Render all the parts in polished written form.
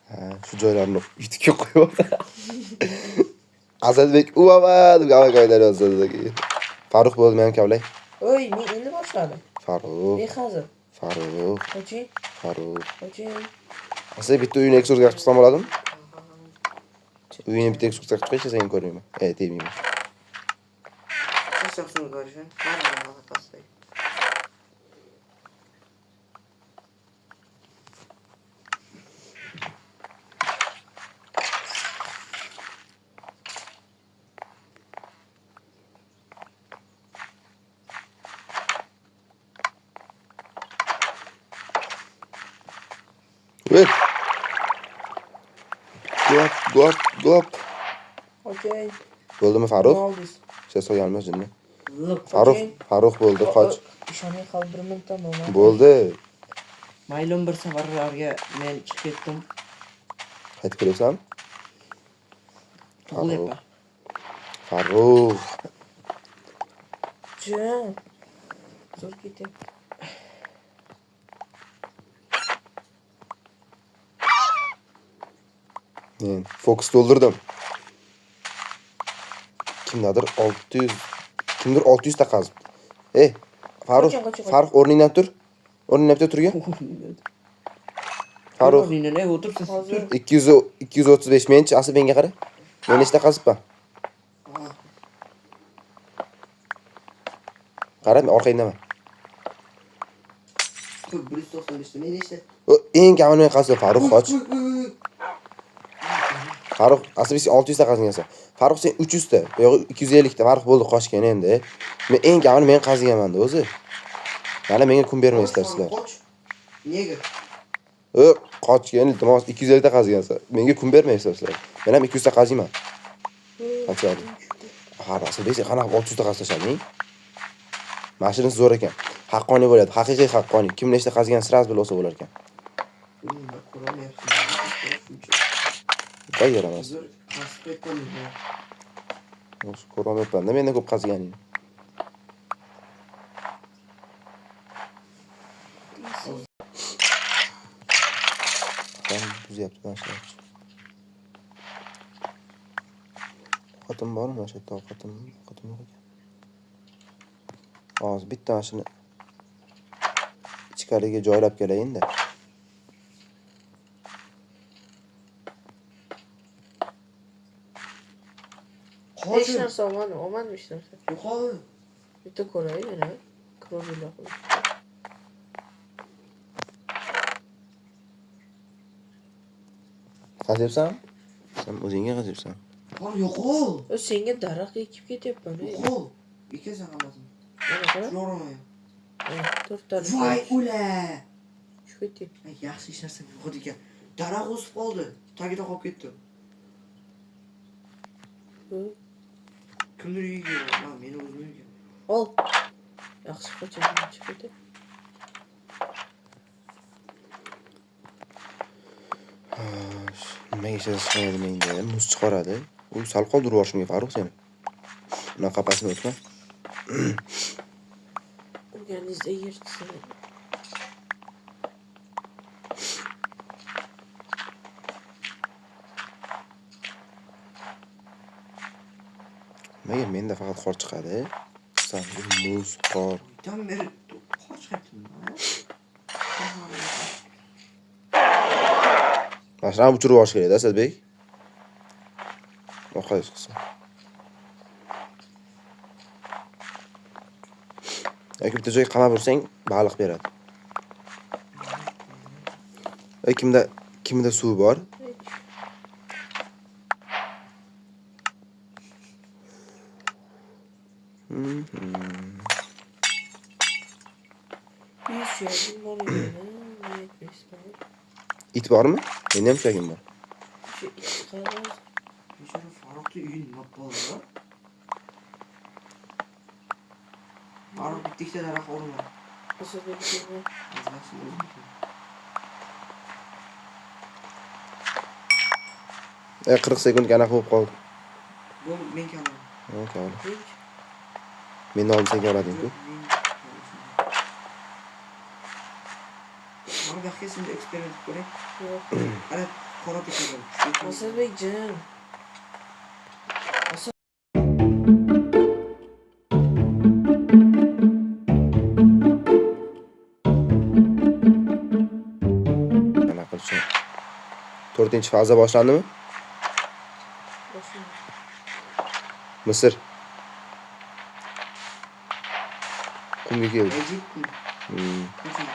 Ha, shu joylarni yutibga qo'yibdi. Asadbek uvava deb gava qaytaryapti. Farruh bo'ldi men kavlay. Oy, men endi boshladim. Farruh. Behazir. Farruh. Qo'ching. Farruh. Qo'ching. Aslida bitta uyni ekskursga chiqsam bo'ladimi? Uyini bitta ekskursga chiqib qo'ysa sen ko'rmayman. Tegmayman. Qassoqsini ko'rishim. Mana pastda. Ver. Gop. Okey. Bo'ldimi Farruh? Oldingiz. Siz so'yalmas jinni. Lop. Farruh bo'ldi, qoch. Ishonay qolib 1 minutdan bo'lmadi. Bo'ldi. Maylum bir safarlarga men chiqib ketdim. Qaytib kelasanmi? Tug'ilib. Farruh. Jon. Zo'r keting. Men fokus to'ldirdim. Kimdir 600 ta qazib. Farruh, Qoching. Farruh o'rningdan tur. O'rningdan bitta turgan. Farruh O'rningdan o'tirsiz. Tur. 235 menchi asli menga qara. Men nechta qazibman? Qara, men orqangdaman. 195 men nechta? Eng kamini men qazib Farruh qoch. Farruh asli 600 ta qazgansan. Farruh sen 300 ta, bu yog'i 250 ta. Farruh bo'ldi qochgan endi. Men eng kamini men qaziganman-da o'zi. Mana menga kun bermaysizlar sizlar. Qoch. Nega? Qochgan, iltimos 250 ta qazigansan. Menga kun bermaysizlar sizlar. Men ham 200 ta qaziyman. Qachon? Ha, Rasulbek, qanaqa 600 ta qazishading? Mashinasi zo'r ekan. Haqqoniy bo'ladi, haqiqiy haqqoniy. Kim nechta qazigan siraz bilib olsa bo'lar ekan. Voy yaramas. O'sha ko'rmayapman-da mendan ko'p qaziganing. Sen buzyapti boshlar. Xotin bormi o'sha yerda? Xotin yo'q ekan. Hozir bitta mashina ichkariga joylab kelayin-da. Hech narsa olmadim hech narsa. Yo'q. Bitta ko'ray yana. Krovilar qo'yib. Qazyapsan? Sen o'zingga qazyapsan. Ha, yo'q. Senga daraxt ekib ketyapman. Yo'q. Ekasan hammasi. Mana qara. Sho'rmayman. 4 ta. Voy ula. Shu keting. Yaxshi ish narsa yo'q ekan. Daraxt o'sib qoldi. Tagida qolib ketdi. Kimdir yegan? Ha, meni o'zim yegan. Ol. Yaxshi qo'chaman chiqib ketdi. Nimaga ishlashimaydi menda? Muz chiqaradi. U sal qoldirib yuborishimga Farruh seni. Unaqa pasni o'tma. Urganingizda yirtsin. Nimaga menda faqat qor chiqadi? San muz, qor. Tam beri qor chiqibdi. Mashina uchirib yuborish kerak-da, Asadbek. Orqaga chiqsin. Yoki bitta joyga qamab ursang, baliq beradi. Kimda suv bor? It bormi? Menda ham shagim bor. Shu it qara. Bechora Farruhning uyi nima bo'ldi? Farruh bitta daraxt o'rma. Asadbek. E 40 sekund anaqa bo'lib qoldi. Bu men kelaman. Okey. Men olib sen kelading-ku. Mana bu kesin eksperiment ko'ring. Yo'q. Ana qora ketadi. Asadbekjon. Mana qilishim. 4-faza boshlandimi? Boshlang. Misr. Qumga keldi. Egypt. Qo'shing.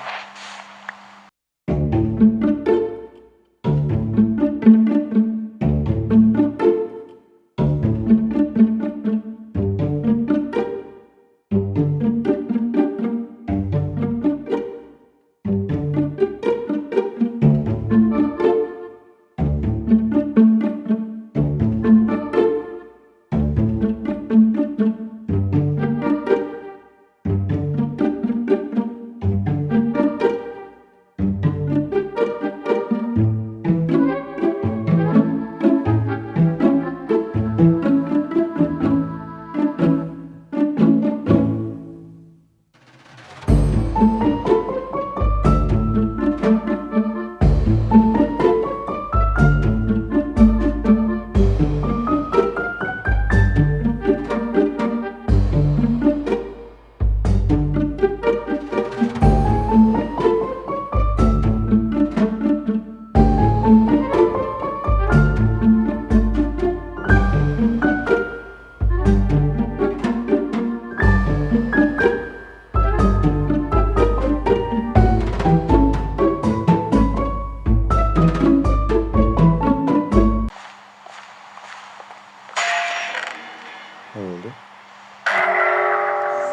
Ne oldu?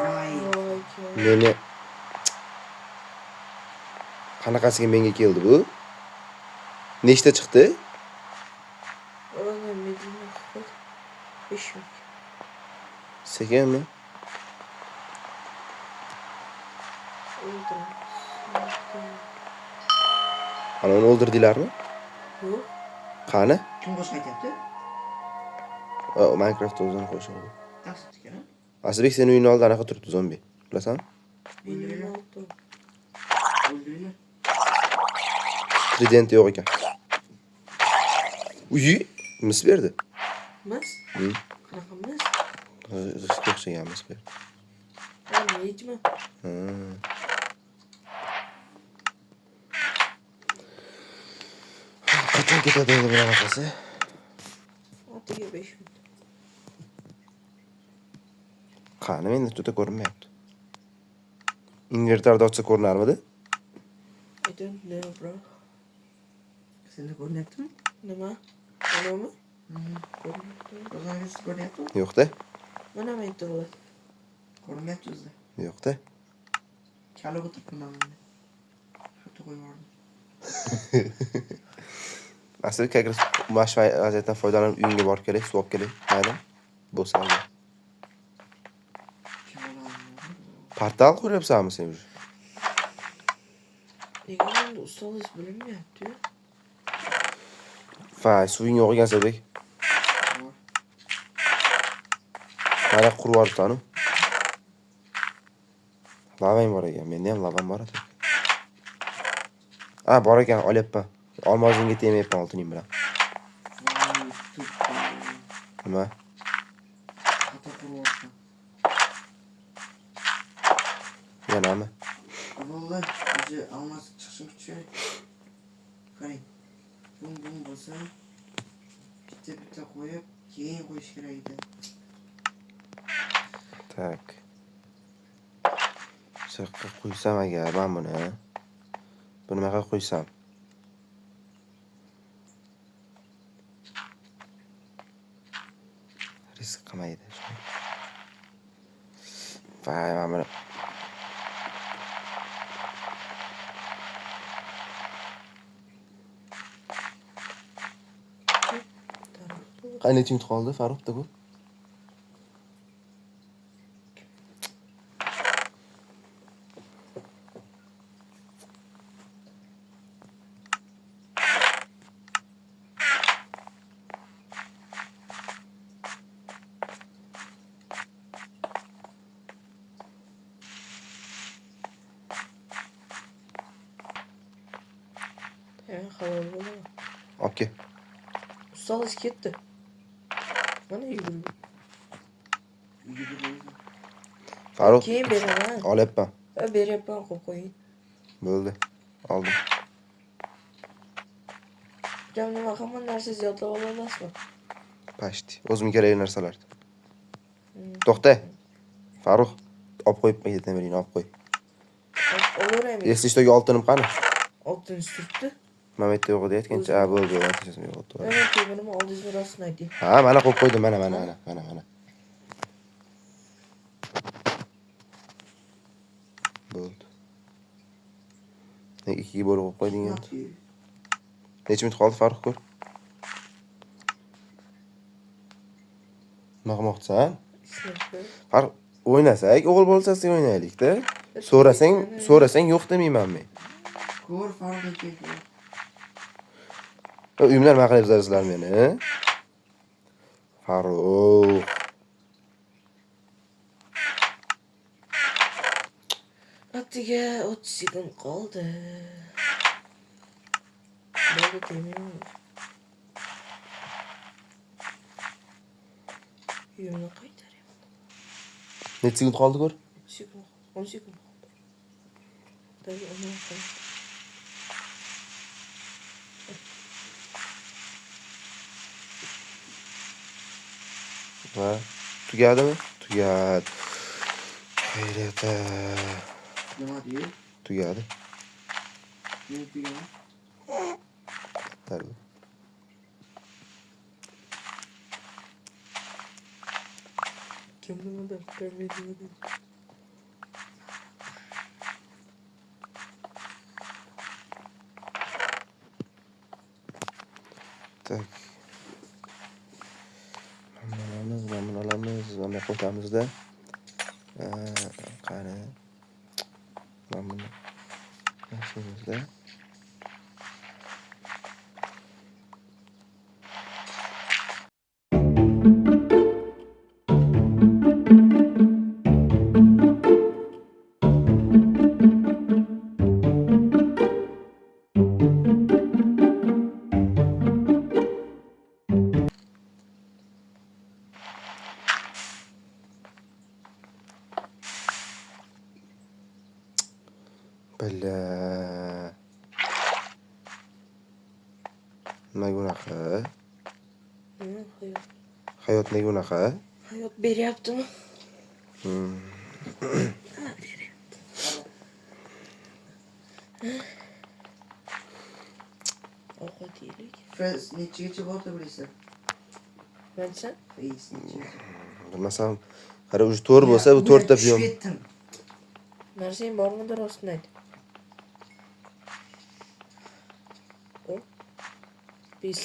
Voy. Voy, Meni qanaqasiga menga keldi bu? Nechta chiqdi? Ona Medina qo'y. 5 ming. Sekinmi? O'ldiramiz. Ana uni o'ldirdinglarmi? Yo'q. Qani? Kim boshqa aytyapti? Minecraftda o'zini qo'shadi. Taqsir ekan. Asabek sen uyning oldida anaqa turibdi zombi. Bilasanmi? Mening oldim. O'ldiringlar. Trident yo'q ekan. Uyi mis berdi. Mas? Hı. Qanaqa mas? G'ishga o'xshagan mis berdi. Nechmi? Ha. Qachon ketadi endi bunaqasi? Atiga 5 ming. Qani menda juda ko'rinmayapti. Invertorda ochsa ko'rinarmidi? I don't know, bro. Senda ko'rinyaptimi? Nima? Manami? Ko'rinyapti. O'zingiz ko'ryaptimi? Yo'qda. Mana men to'g'ri. Ko'rinyapti o'zida. Yo'qda. Kalib o'tiribman men. Hatto qo'yib yubordim. Asabek agar mana shu vaziyatdan foydalanib uyingga borib kelay, suv olib kelay. Mayli. Bo'lsa. Kim oladi? Portal quryapsanmi sen? Nega menda ustaliz bilinmayapti-yu? Vay, suving yo'q ekan Asabek. Bor. Mana qurib yuboribsan-ku. Lavang bor ekan, menda ham lavam bor ekan. Bor ekan, olyapman. Olmozingga tegmayapman oltining bilan. Voy, tutdi. Nima? Xato qilyapman. Yanami? Avvallar o'zi almas chiqishim kuchi. Qarang. Bum bo'lsa bitta qo'yib, keyin qo'yish kerak edi. Tak. Sirtqa qo'ysam agar men buni. Buni nima qilib qo'ysam? Risk qilmaydi. Vay, men buni qancha minut qoldi Farruxda bu? Halol bo'laman. Olib kel. Ustaliz ketdi. Mana yugurib. Farruh, Keyin beraman. olyapman. Beryapman, qo'yib qo'ying. Bo'ldi. Oldim. Ukam nima hamma narsangizni yodlab ola olasizmi? Pashti. O'zimga kerakli narsalarni. To'xta. Farruh, olib qo'yib ketavering, olib qo'y. Olaveraymi? Esli ishtoga oltinim qani? Oltin turibdi. Mana bu yerda yo'q edi aytgancha. Ha, bo'ldi, aytishim yo'q edi. Mana temirimi oldingizmi rostini ayting. Ha, mana qo'yib qo'ydim, mana. Bo'ldi. Nega ikkiga bo'lib qo'yib qo'yding endi? Necha minut qoldi Farruh ko'r? Nima qilmoqchisan? Farruh, o'ynasak, o'g'il bo'lsasiz o'ynaylik-da. So'rasang yo'q demayman men. Ko'r Farruh aka. Uyimlar nima qilib zarizlar meni? Farruh. Atiga 30 sekund qoldi. Bo'ldi temirmi? Uyimni qaytaryapman. Necha sekund qoldi ko'r? 10 sekund qoldi. Dagi ona qoldi. Ha, tugadimi? Tugadi. Hayrata. Nima deydi? Tugadi. Men tugaman. Tarbi. Kimnidir ko'rmaydimi? Tak. Mana olamiz, mana qo'yamiz-da. Qani. Mana buni. Yaxshimizda. Balla. Nima bunaqa? Nima hayot? Hayot nega bunaqa? Hayot beryaptimi? Ovqat yeylik. Fes nechigacha bordi bilasan? Mancha? Fes nechigacha? Bilmasam, qara uj to'r bo'lsa, bu to'rtta piyom. Tushib Narsang bormidi rostini ayt. Biz.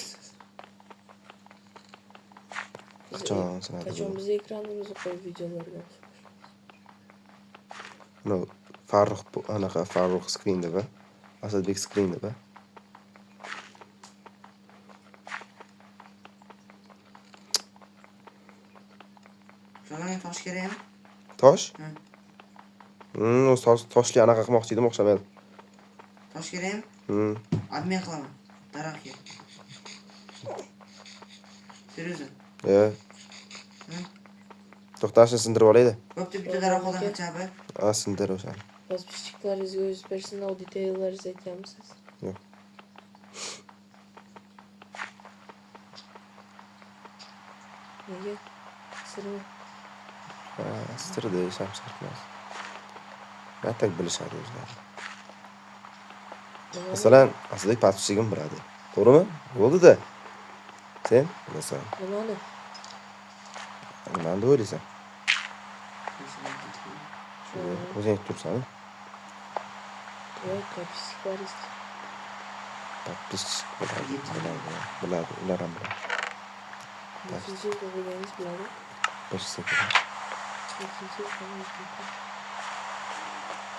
Qachon sanadi? Qachon biz ekranimizni qo'yib videolarga No, Farruh anaqa Farruh screen deb, Asadbek screen deb. Shunga tosh kerakmi? Tosh? Ha. Toshli anaqa qilmoqchi edim, o'xshamadi. Tosh kerakmi? Admin qilaman. Daraxtga. Seriously? To'xtashni sindirib olaydi. Bo'pti, bitta daraxtdan qachabi. Sindir o'shani. Podpischiklaringizga o'z personal detallaringizni aytganmisiz? Yo'q. Nega? Sirmi? Sirda ham sirtmas. Atak bilishadi o'zlari. Masalan, Asadbek podpisligim biladi. To'g'rimi? Bo'ldi-da. Sen bilasan. Nimani? Nimani deb o'ylaysan? O'zing tursan. Yo'q, podpischiklaringiz. Podpischik biladi, ular ham biladi. Nechinchi yil o'qiganingiz biladi? 1-sekund. Nechinchi yil o'qiganingiz?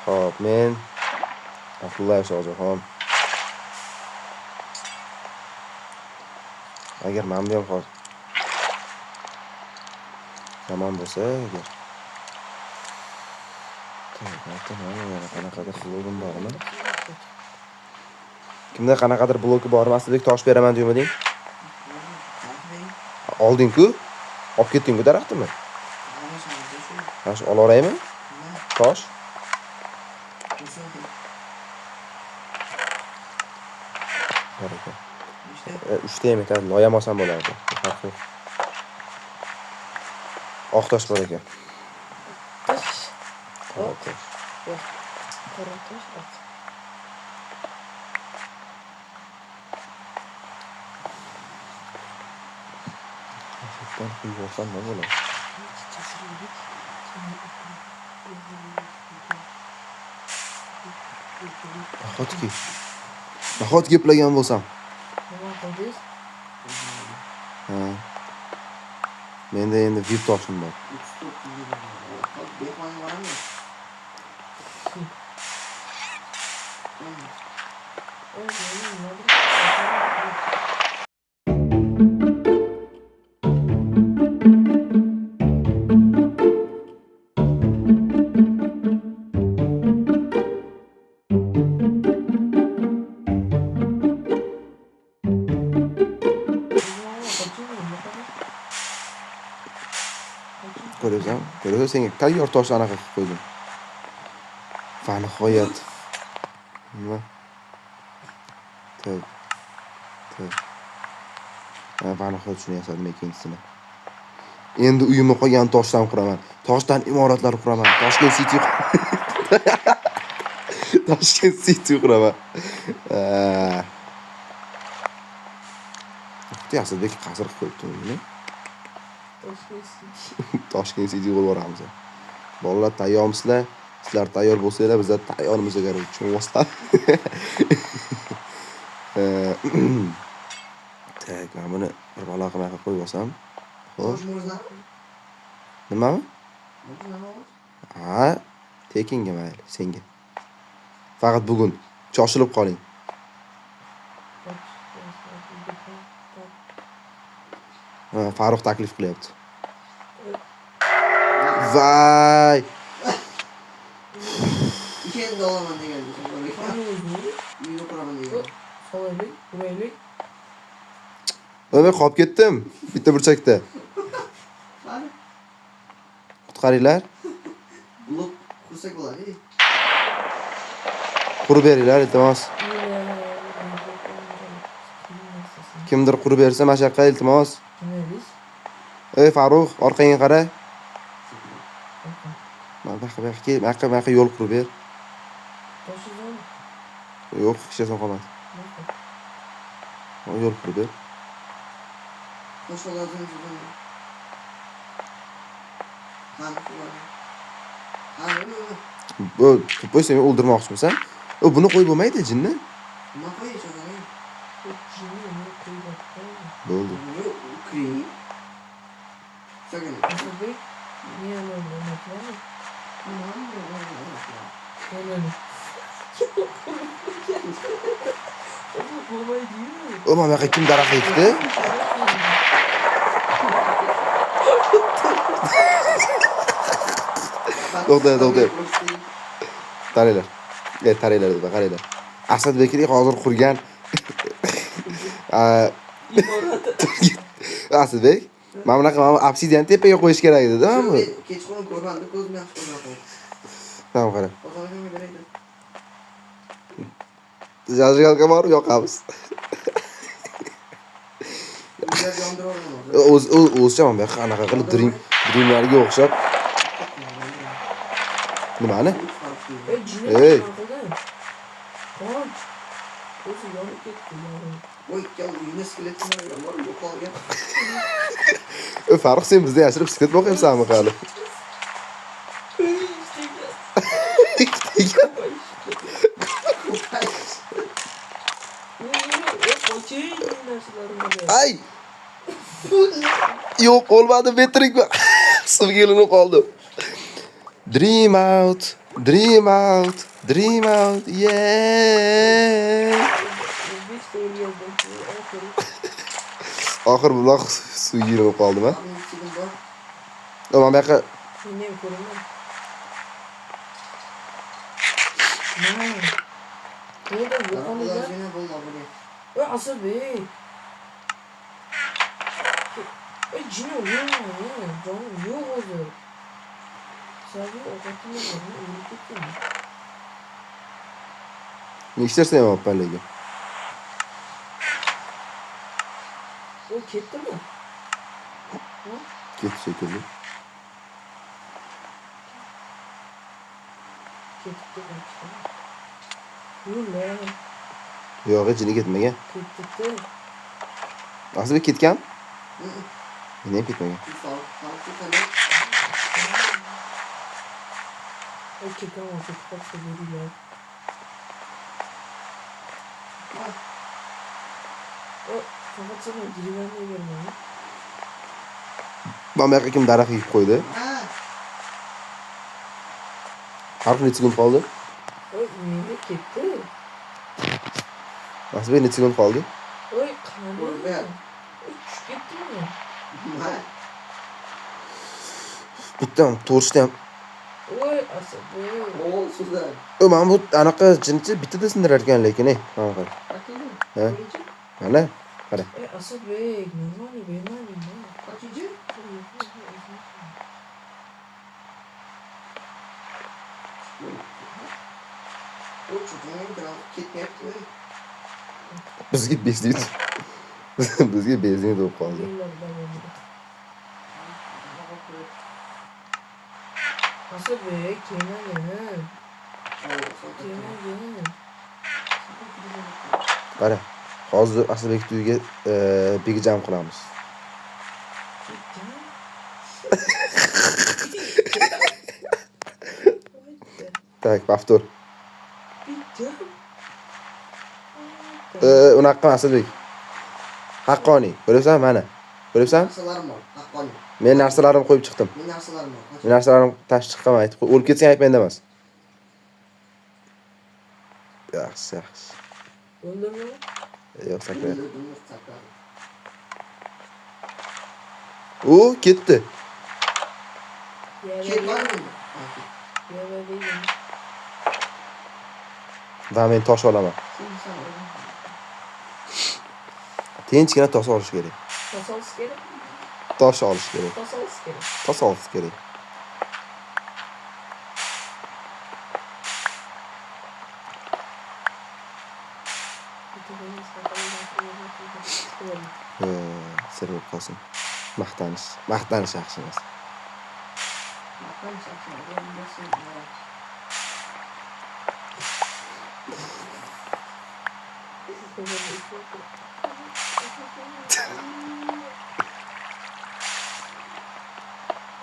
Xo'p, men Abdullayev Shohjahon. Agar men ham hozir yomon bo'lsa, agar qanaqadir qiluvim bormi? Kimda qanaqadir bloki bormi? Aslidek tosh beraman demading? Olding-ku? Olib ketding-ku daraxtimi? Tosh olaveraymi? Tosh. Bor ekan. 3ta ham yetadi. Loyam olsam bo'lardi. Farqi yo'q. Oq tosh bor ekan. Tosh. Qora tosh. Yo'q. Qora tosh. Oq. Toshdan quyib olsam nima bo'ladi? Nahotki eplagan bo'lsam. Nima qildingiz? Ha. Menda endi VIP toshim bor. Ko'rsan, senga tayyor toshni anaqa qilib qo'ydim. Va nihoyat. Nima? Tib. Va nihoyat shuni yasadim ikkinchisini. Endi uyimni qolgan toshdan quraman. Toshdan imoratlar quraman. Toshkent City. Toshkent City quraman. Asadbek qasr qilib qo'yibdi uni. Toshkent City qilib boramiz. Bolalar tayyormisizlar? Sizlar tayyor bo'lsanglar, bizlar tayyormiz agar tushunmasdan. Tak, men buni bir balo qilmay qo'yib olsam. Xo'sh. Nimami? Ha, tekinga mayli, senga. Faqat bugun choshilib qoling. Farruh taklif qilyapti. Vay! Keyin olaman degan. Uyni quraman degan. Solaylik, uraylik. Men qolib ketdim bitta burchakda. Qutqaringlar. Blok qursak bo'ladi. Qurib beringlar, iltimos. Kimdir qurib bersa, mashaqqa iltimos. Nima Ey Farruh, orqangga qara. Mana yo'l qurib ber. Toshizon. Yo'q, hech narsa qolmadi. Mana yo'l qurib ber. Qo'shiladi. Bu to'poy seni o'ldirmoqchimisan? Buni qo'yib bo'lmaydi, jinni. Nima qo'yish o'zini? Bo'ldi. Kri. Sag'in. Asadbek, niye öyle yapmadın? Mana buyoqqa kim daraxt ekdi? To'xta. Qaranglar. Qaranglar. Asadbekning hozir qurgan Asadbek, mana bunaqa obsidian tepaga qo'yish kerak edi-da bu. Kechqurun ko'rganda ko'zim yaxshi ko'radi. Tamam, qara. Bozorga beraydi. Zajgalga borib yoqamiz. O'zcha mana bu anaqa qilib dreamlarga o'xshab. Nimani? Ey. O'zi yonib ketdi. Voy, uyni skeletini bor, yo'qolgan. Farruh, sen bizda yashirib skelet boqyapsanmi hali? Ay! Yo'q, bo'lmadi, metrik bor. Suvga ilinib qoldim. Dream out. Yeah. Oxir buloq suvga ilinib qoldimi? Mana bu yoqqa Ne ko'raman. Nima? Bo'ldi, yo'qoldi. Asadbek. Jini o'lmayman, jonim yo'q hozir. Sizlarga ovqatim yo'q, o'lib ketdim. Ne ishlarsan yopman lekin. O ketdimi? Ketdi shekilli. Ketdi bachcha. Yo'q, Yo'q, jini ketmagan. ketdi. Aslida ketgan? Meni ham ketmagan. Ketgan, ketib qolsa beringlar. Faqat sana girganday bermang. Mana bu yoqqa kim daraxt yeyib qo'ydi? Har necha sekund qoldi? Meni ketdi. Aslida necha sekund qoldi? Qani? Tushib ketdimi? Bitta to'rishda ham. Asadbek. Mana bu anaqa jinchi bittada sindirar ekan lekin, mana qara. Ha? Mana, qara. Asadbek, normali bermadingmi? Qancha? O çocuğun biraz ketmayapti. Bizga bezdik. Bizga bezdik deb qoldi. Yillar davomida. Asadbek, kelmagin. Kelmagin. Qara. Hozir Aslbek uyiga begijam qilamiz. Tak, повтор. Unaqa qilma Aslbek. Haqqoniy. Ko'ryapsan mana. Ko'ryapsan? Narsalarim bor, haqqoniy. Men narsalarimni qo'yib chiqdim. Men narsalarim bor. Men narsalarimni tashib chiqqan aytib qo'y. O'lib ketsang aytmayman emas. Yaxshi, yaxshi. O'ldirmi? Yo'q, sakra. Öldürdüm, sakladım. U ketdi. Ket var mı? Yaralayım. Va men tosh olaman. Şimdi sen öyle. Tinchgina tosh olish kerak. Tasavvus kerak. Tosh olish kerak. Tasavvus kerak. Tosh olish kerak. Sir bo'lib qolsin. Maqtanish yaxshi emas. Bakalım sen öyle nasıl var.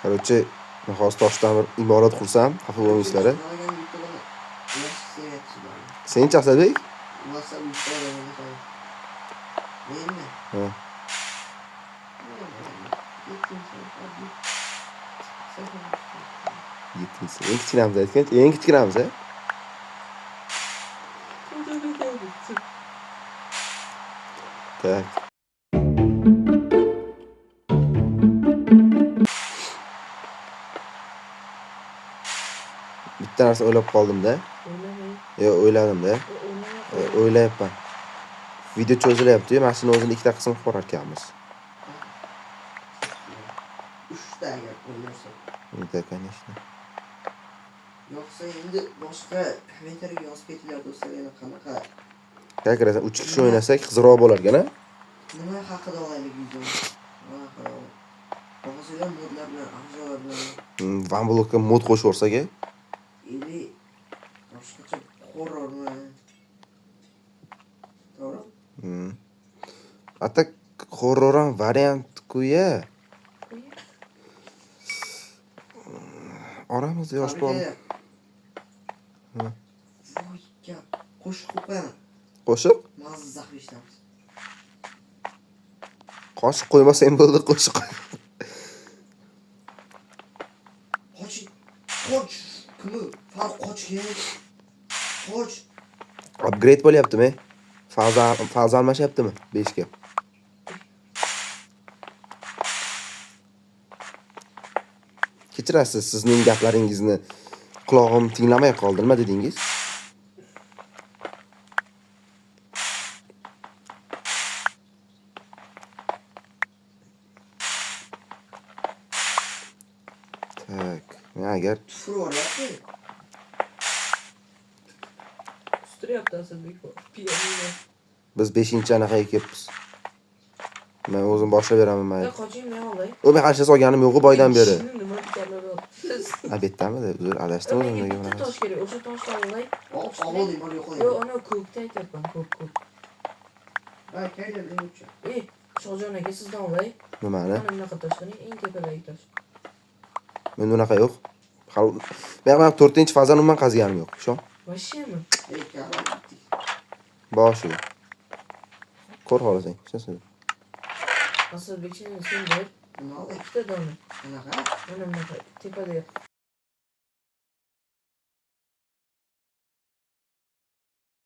Короче, men hozir toshdan bir imorat qursam, xafa bo'lmaysizlar. Bana gel bir tane yaş seyretçi var. Senchi Asadbek? Nasıl bir şey var? Değil mi? Ha. Gittim sen. Hadi. Yettinchi. Eng kichkinamiz aytgancha, eng kichkinamiz, a? Tak. Bitta narsa o'ylab qoldim-da. O'ylamay. Yo'q, o'yladim-da. O'ylayapman. Video cho'zilyapti-yu, mana shuni o'zini ikkita qism qilib qo'yar ekanmiz. 3 tane olursa. Bitta, конечно. Yoksa endi boshqa kommentariyaga yozib ketinglar do'stlar, yana qanaqa Как раз 3 kishi o'ynasak qizroq bo'lar ekan, a? nima haqida olaylik video? Nima haqida? Hozirlar modlar bilan, avzolar bilan Van blokka mod qo'shib o'rsak-a? или boshqacha horrormi? To'g'ri? A tak horror ham variant-ku-ya. Oramizda yosh bor. Voy, gap. Qo'shiq qo'yaman. Qo'shiq? Mazza qilishamiz. Qo'shiq qo'ymasang bo'ldi, qo'shiq. Qoch. Qoch. Kim? Farq qochgan. Qoch. Upgrade bo'lyaptimi? Faza almashyaptimi 5 ga? Kechirasiz, sizning gaplaringizni qulog'im tinglamay qoldi. Nima dedingiz? Tak. Men agar Tufur oryapti. Ustiryapti Asadbek bor. Pianino. biz 5-anaqa kelibmiz. Men o'zim boshlab beraman Ya mayli. qoching men olay. O men qarshi solganim yo'q boydan beri. Nima deganlaryapsiz? Ha, betdamidi? Uzr, adashdim Menga o'zimdagi bitta bunaqa. tosh kerak. O'sha toshdan olay. Ovoling bor yo'q Yo, qo'ying. ana ko'kda aytyapman, ko'k. Ha, qayerdan o'tcha. Shohjon aka sizdan olay. Nimani? Mana bunaqa toshning eng tepadagi tosh. Menda unaqa yo'q. Men 4-fazani umuman qaziganim yo'q. Shu Vashemi? Ey, karom. boshida. Ko'r xolasang. Shunisi. Asadbek sen ber. Nima olay? Ikkita dona. Qanaqa? Mana bunaqa tepadagi